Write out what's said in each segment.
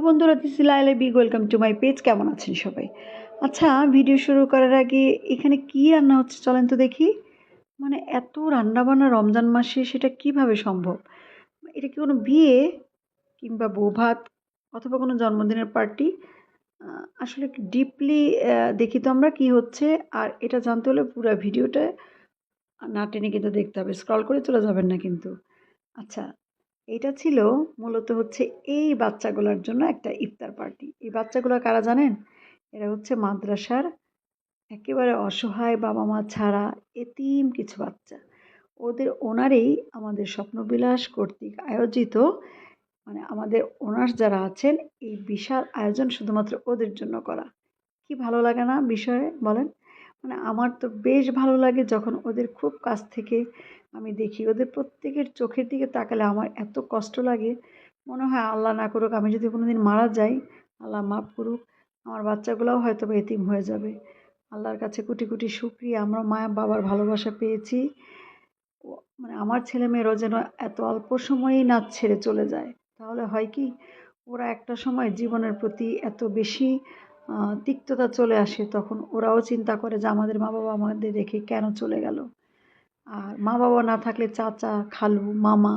বন্ধুরা, this is Laila big, welcome to my page. কেমন আছেন সবাই? আচ্ছা, ভিডিও শুরু করার আগে এখানে কি রান্না হচ্ছে চলেন তো দেখি। মানে এত রান্নাবান্না রমজান মাসে, সেটা কিভাবে সম্ভব? এটা কি কোনো বিয়ে কিংবা বৌভাত অথবা কোনো জন্মদিনের পার্টি? আসলে ডিপলি দেখি তো আমরা কি হচ্ছে। আর এটা জানতে হলে পুরো ভিডিওটা না টেনে কিন্তু দেখতে হবে, স্ক্রল করে চলে যাবেন না কিন্তু। আচ্ছা, এটা ছিল মূলত হচ্ছে এই বাচ্চাগুলোর জন্য একটা ইফতার পার্টি। এই বাচ্চাগুলো কারা জানেন? এরা হচ্ছে মাদ্রাসার একেবারে অসহায় বাবা মা ছাড়া এতিম কিছু বাচ্চা। ওদের ওনারেই আমাদের স্বপ্নবিলাস কর্তৃক আয়োজিত, মানে আমাদের ওনার যারা আছেন, এই বিশাল আয়োজন শুধুমাত্র ওদের জন্য করা। কি ভালো লাগে না বিষয়ে বলেন? মানে আমার তো বেশ ভালো লাগে যখন ওদের খুব কাছ থেকে আমি দেখি। ওদের প্রত্যেকের চোখের দিকে তাকালে আমার এত কষ্ট লাগে। মনে হয় আল্লাহ না করুক আমি যদি কোনোদিন মারা যাই, আল্লাহ মাফ করুক, আমার বাচ্চাগুলোও হয়তো বা এতিম হয়ে যাবে। আল্লাহর কাছে কোটি কোটি শুকরিয়া, আমরা মা বাবার ভালোবাসা পেয়েছি। মানে আমার ছেলেমেয়েরাও যেন এত অল্প সময়েই না ছেড়ে চলে যায়। তাহলে হয় কি, ওরা একটা সময় জীবনের প্রতি এত বেশি তিক্ততা চলে আসে, তখন ওরাও চিন্তা করে যে আমাদের মা বাবা আমাদের রেখে কেন চলে গেল। আর মা বাবা না থাকলে চাচা, খালু, মামা,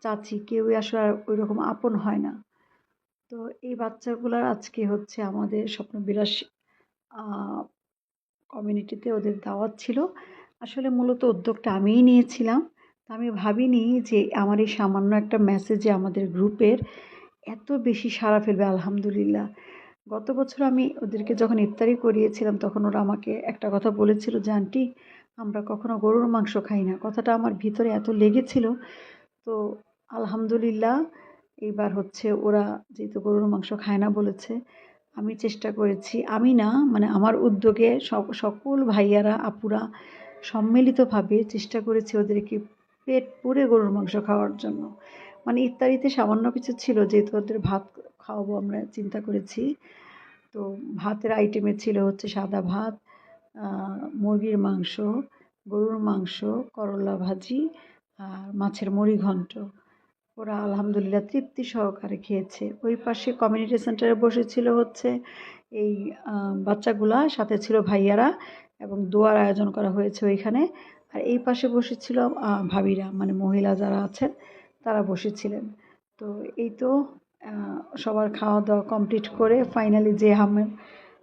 চাচি কেউই আসলে আর ওই রকম আপন হয় না। তো এই বাচ্চাগুলার আজকে হচ্ছে আমাদের স্বপ্নবিলাস কমিউনিটিতে ওদের দাওয়াত ছিল। আসলে মূলত উদ্যোগটা আমিই নিয়েছিলাম। তো আমি ভাবিনি যে আমার এই সামান্য একটা মেসেজে আমাদের গ্রুপের এত বেশি সাড়া ফেলবে। আলহামদুলিল্লাহ। গত বছর আমি ওদেরকে যখন ইফতারি করিয়েছিলাম, তখন ওরা আমাকে একটা কথা বলেছিল যে, "আন্টি, আমরা কখনো গরুর মাংস খাই না।" কথাটা আমার ভিতরে এত লেগেছিল। তো আলহামদুলিল্লাহ, এইবার হচ্ছে ওরা যেহেতু গরুর মাংস খায় না বলেছে, আমি চেষ্টা করেছি, আমি না মানে আমার উদ্যোগে সকল ভাইয়ারা আপুরা সম্মিলিতভাবে চেষ্টা করেছি ওদেরকে পেট পুরে গরুর মাংস খাওয়ার জন্য। মানে ইফতারিতে সামান্য কিছু ছিল, যেহেতু ওদের ভাত খাওয়াবো আমরা চিন্তা করেছি। তো ভাতের আইটেমে ছিল হচ্ছে সাদা ভাত, মুরগির মাংস, গরুর মাংস, করলা ভাজি আর মাছের মুড়িঘণ্ট। ওরা আলহামদুলিল্লাহ তৃপ্তি সহকারে খেয়েছে। ওই পাশে কমিউনিটি সেন্টারে বসেছিল হচ্ছে এই বাচ্চাগুলা, সাথে ছিল ভাইয়ারা, এবং দোয়ার আয়োজন করা হয়েছে ওইখানে। আর এই পাশে বসেছিল ভাবিরা, মানে মহিলা যারা আছেন তারা বসেছিলেন। তো এই তো সবার খাওয়া দাওয়া কমপ্লিট করে ফাইনালি যে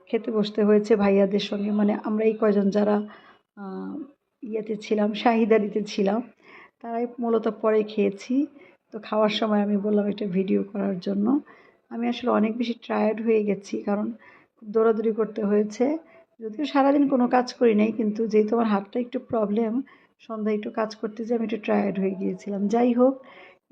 খেতে বসতে হয়েছে ভাইয়াদের সঙ্গে। মানে আমরা এই কয়জন যারা ইয়েতে ছিলাম, শাহিদারিতে ছিলাম, তারাই মূলত পরে খেয়েছি। তো খাওয়ার সময় আমি বললাম একটা ভিডিও করার জন্য। আমি আসলে অনেক বেশি টায়ার্ড হয়ে গেছি, কারণ খুব দৌড়াদৌড়ি করতে হয়েছে। যদিও সারাদিন কোনো কাজ করি নাই, কিন্তু যেহেতু আমার হাতটা একটু প্রবলেম, সন্ধ্যায় একটু কাজ করতে যেয়ে আমি একটু টায়ার্ড হয়ে গিয়েছিলাম। যাই হোক,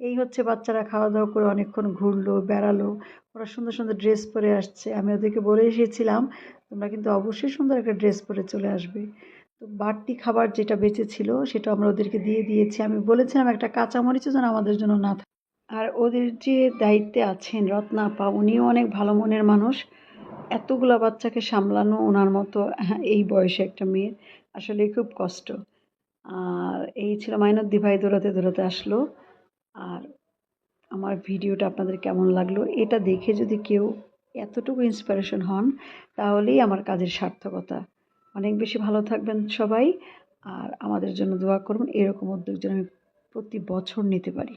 এই হচ্ছে বাচ্চারা খাওয়া দাওয়া করে অনেকক্ষণ ঘুরলো, বেড়ালো। ওরা সুন্দর সুন্দর ড্রেস পরে আসছে। আমি ওদেরকে বলে এসেছিলাম, তোমরা কিন্তু অবশ্যই সুন্দর একটা ড্রেস পরে চলে আসবে। তো বাড়তি খাবার যেটা বেঁচে ছিল সেটা আমরা ওদেরকে দিয়ে দিয়েছি। আমি বলেছিলাম একটা কাঁচামরিচও যেন আমাদের জন্য না থাকে। আর ওদের যে দায়িত্বে আছেন রত্না আপা, উনিও অনেক ভালো মনের মানুষ। এতগুলা বাচ্চাকে সামলানো ওনার মতো, হ্যাঁ, এই বয়সে একটা মেয়ের আসলে খুব কষ্ট। আর এই ছিল মাইনদ্দি ভাই দৌড়াতে দৌড়াতে আসলো। আর আমার ভিডিওটা আপনাদের কেমন লাগলো, এটা দেখে যদি কেউ এতটুকু ইন্সপিরেশন হন, তাহলেই আমার কাজের সার্থকতা। অনেক বেশি ভালো থাকবেন সবাই। আর আমাদের জন্য দোয়া করুন, এরকম উদ্যোগ যেন আমি প্রতি বছর নিতে পারি।